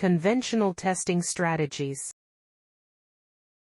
Conventional testing strategies.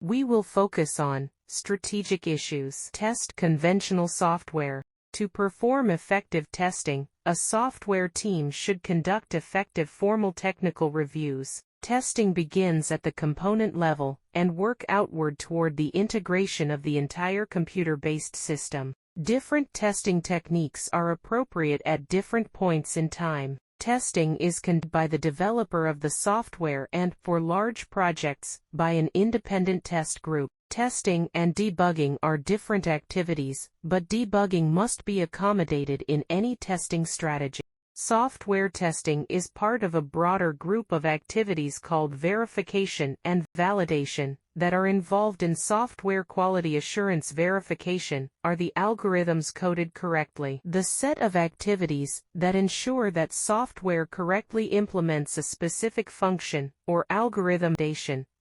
We will focus on strategic issues. Test conventional software. To perform effective testing, a software team should conduct effective formal technical reviews. Testing begins at the component level and work outward toward the integration of the entire computer-based system. Different testing techniques are appropriate at different points in time. Testing is conducted by the developer of the software and, for large projects, by an independent test group. Testing and debugging are different activities, but debugging must be accommodated in any testing strategy. Software testing is part of a broader group of activities called verification and validation that are involved in software quality assurance. Verification are the algorithms coded correctly. The set of activities that ensure that software correctly implements a specific function or algorithm.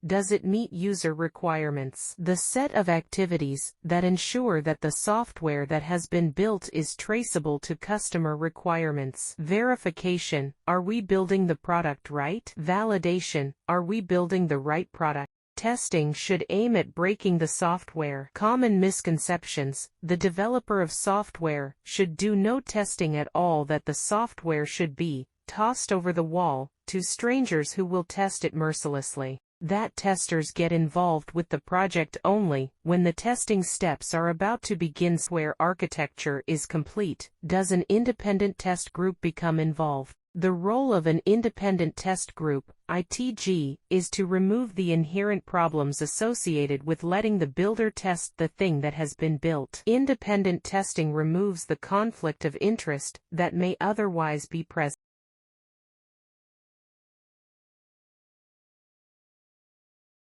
Does it meet user requirements? The set of activities that ensure that the software that has been built is traceable to customer requirements. Verification, are we building the product right? Validation, are we building the right product? Testing should aim at breaking the software. Common misconceptions: the developer of software should do no testing at all, that the software should be tossed over the wall to strangers who will test it mercilessly. That testers get involved with the project only when the testing steps are about to begin. Software architecture is complete. Does an independent test group become involved? The role of an independent test group, ITG, is to remove the inherent problems associated with letting the builder test the thing that has been built. Independent testing removes the conflict of interest that may otherwise be present.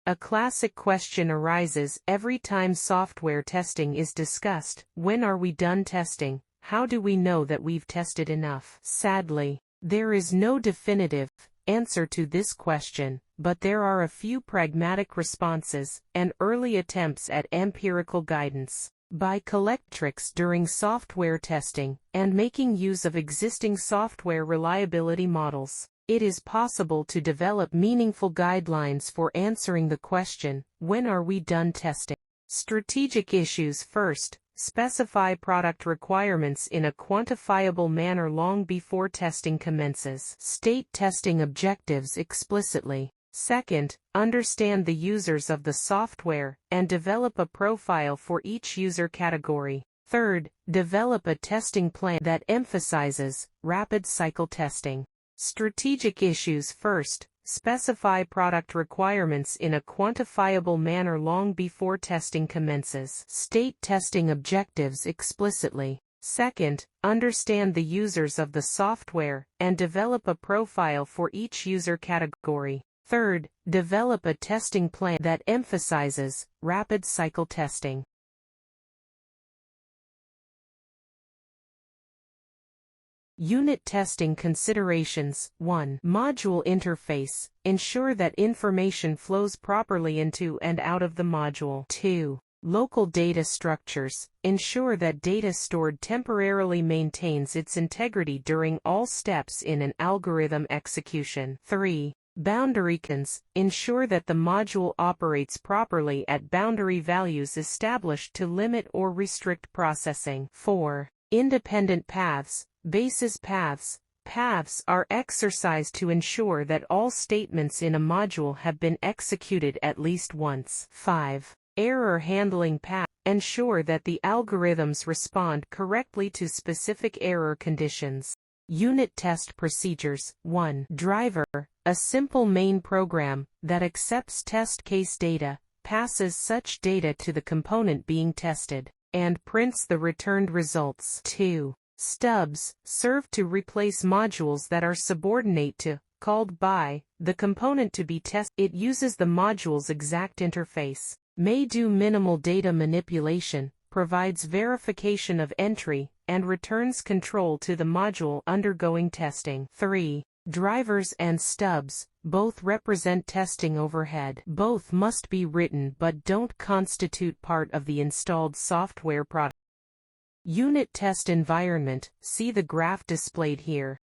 A classic question arises every time software testing is discussed: when are we done testing? How do we know that we've tested enough? Sadly, there is no definitive answer to this question, but there are a few pragmatic responses and early attempts at empirical guidance. By collecting tricks during software testing and making use of existing software reliability models, it is possible to develop meaningful guidelines for answering the question, when are we done testing? Strategic issues. First, specify product requirements in a quantifiable manner long before testing commences. State testing objectives explicitly. Second, understand the users of the software and develop a profile for each user category. Third, develop a testing plan that emphasizes rapid cycle testing. Strategic issues. First, specify product requirements in a quantifiable manner long before testing commences. State testing objectives explicitly. Second, understand the users of the software and develop a profile for each user category. Third, develop a testing plan that emphasizes rapid cycle testing. Unit testing considerations. 1. Module interface. Ensure that information flows properly into and out of the module. 2. Local data structures. Ensure that data stored temporarily maintains its integrity during all steps in an algorithm execution. 3. Boundary conditions. Ensure that the module operates properly at boundary values established to limit or restrict processing. 4. Independent paths. Basis paths. Paths are exercised to ensure that all statements in a module have been executed at least once. 5. Error handling paths. Ensure that the algorithms respond correctly to specific error conditions. Unit test procedures. 1. Driver. A simple main program that accepts test case data, passes such data to the component being tested, and prints the returned results. 2. Stubs serve to replace modules that are subordinate to, called by, the component to be tested. It uses the module's exact interface, may do minimal data manipulation, provides verification of entry, and returns control to the module undergoing testing. 3. Drivers and stubs both represent testing overhead. Both must be written but don't constitute part of the installed software product. Unit test environment. See the graph displayed here.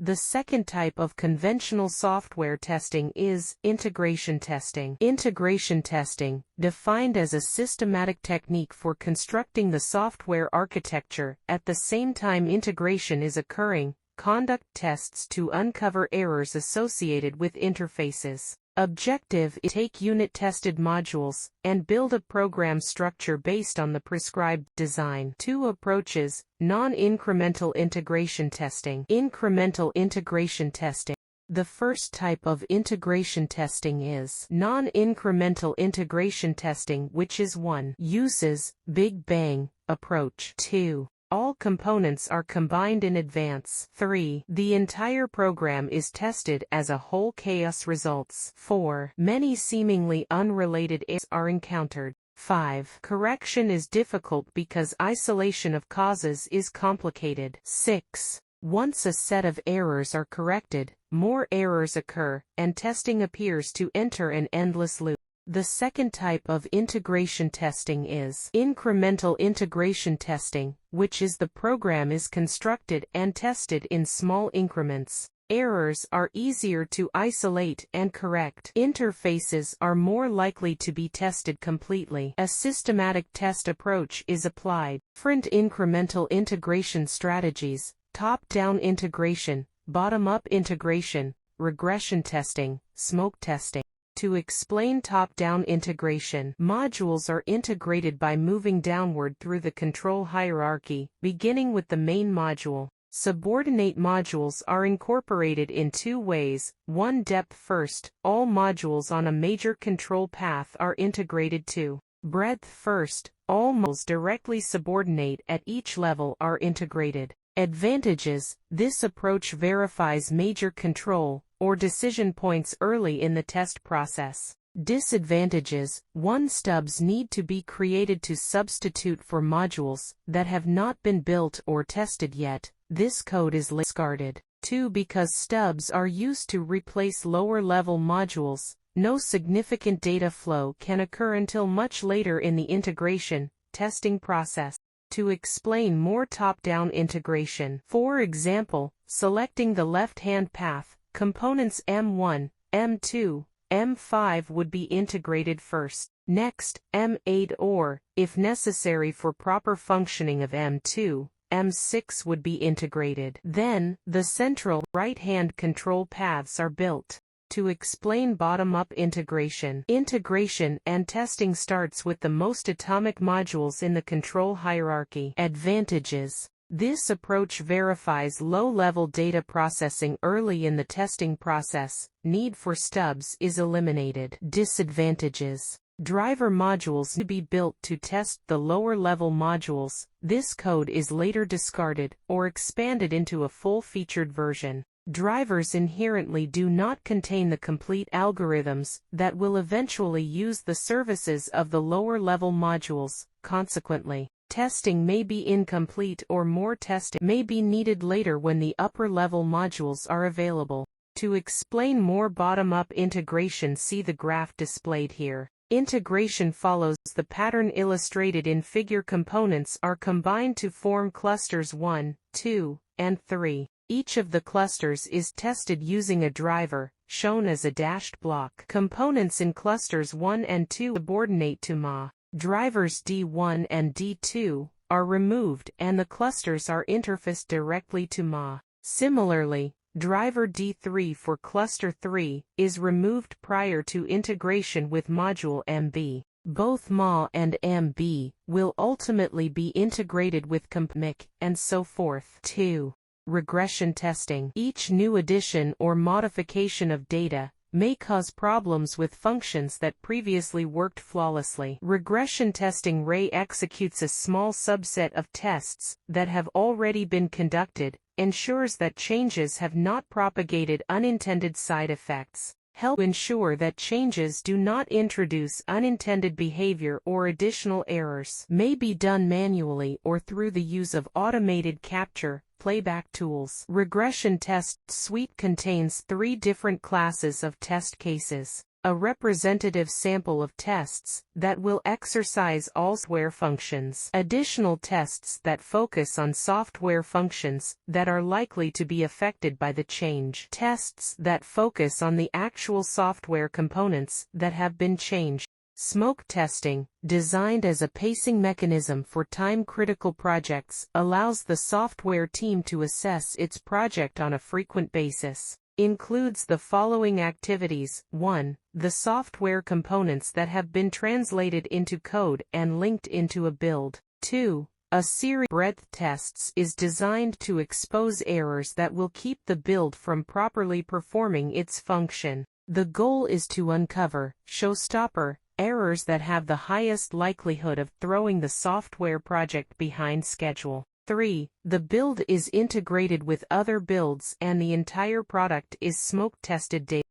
The second type of conventional software testing is integration testing. Integration testing, defined as a systematic technique for constructing the software architecture at the same time integration is occurring, conduct tests to uncover errors associated with interfaces. Objective is to take unit-tested modules and build a program structure based on the prescribed design. Two approaches: non-incremental integration testing, incremental integration testing. The first type of integration testing is non-incremental integration testing, which is 1. Uses Big Bang approach. 2. All components are combined in advance. 3. The entire program is tested as a whole. Chaos results. 4. Many seemingly unrelated errors are encountered. 5. Correction is difficult because isolation of causes is complicated. 6. Once a set of errors are corrected, more errors occur, and testing appears to enter an endless loop. The second type of integration testing is incremental integration testing, which is the program is constructed and tested in small increments. Errors are easier to isolate and correct. Interfaces are more likely to be tested completely. A systematic test approach is applied. Different incremental integration strategies: top-down integration, bottom-up integration, regression testing, smoke testing. To explain top-down integration, modules are integrated by moving downward through the control hierarchy, beginning with the main module. Subordinate modules are incorporated in 2 ways. 1. Depth first. All modules on a major control path are integrated to. Breadth first. All modules directly subordinate at each level are integrated. Advantages: this approach verifies major control or decision points early in the test process. Disadvantages: 1. Stubs need to be created to substitute for modules that have not been built or tested yet. This code is discarded. 2. Because stubs are used to replace lower-level modules, no significant data flow can occur until much later in the integration testing process. To explain more top-down integration, for example, selecting the left-hand path, components M1, M2, M5 would be integrated first. Next, M8 or, if necessary for proper functioning of M2, M6 would be integrated. Then, the central, right-hand control paths are built. To explain bottom-up integration, integration and testing starts with the most atomic modules in the control hierarchy. Advantages: this approach verifies low-level data processing early in the testing process. Need for stubs is eliminated. Disadvantages: driver modules need to be built to test the lower-level modules. This code is later discarded or expanded into a full-featured version. Drivers inherently do not contain the complete algorithms that will eventually use the services of the lower-level modules. Consequently, testing may be incomplete or more testing may be needed later when the upper-level modules are available. To explain more bottom-up integration, see the graph displayed here. Integration follows the pattern illustrated in figure. Components are combined to form clusters 1, 2, and 3. Each of the clusters is tested using a driver, shown as a dashed block. Components in clusters 1 and 2 subordinate to MA. Drivers D1 and D2 are removed and the clusters are interfaced directly to MA. Similarly, driver D3 for cluster 3 is removed prior to integration with module MB. Both MA and MB will ultimately be integrated with CompMIC, and so forth. 2. Regression testing. Each new addition or modification of data may cause problems with functions that previously worked flawlessly. Regression testing executes a small subset of tests that have already been conducted, ensures that changes have not propagated unintended side effects, help ensure that changes do not introduce unintended behavior or additional errors, may be done manually or through the use of automated capture playback tools. Regression test suite contains 3 different classes of test cases. a representative sample of tests that will exercise all software functions. Additional tests that focus on software functions that are likely to be affected by the change. Tests that focus on the actual software components that have been changed. Smoke testing, designed as a pacing mechanism for time-critical projects, allows the software team to assess its project on a frequent basis. Includes the following activities. 1. The software components that have been translated into code and linked into a build. 2. A series of breadth tests is designed to expose errors that will keep the build from properly performing its function. The goal is to uncover showstopper errors that have the highest likelihood of throwing the software project behind schedule. 3. The build is integrated with other builds and the entire product is smoke tested daily.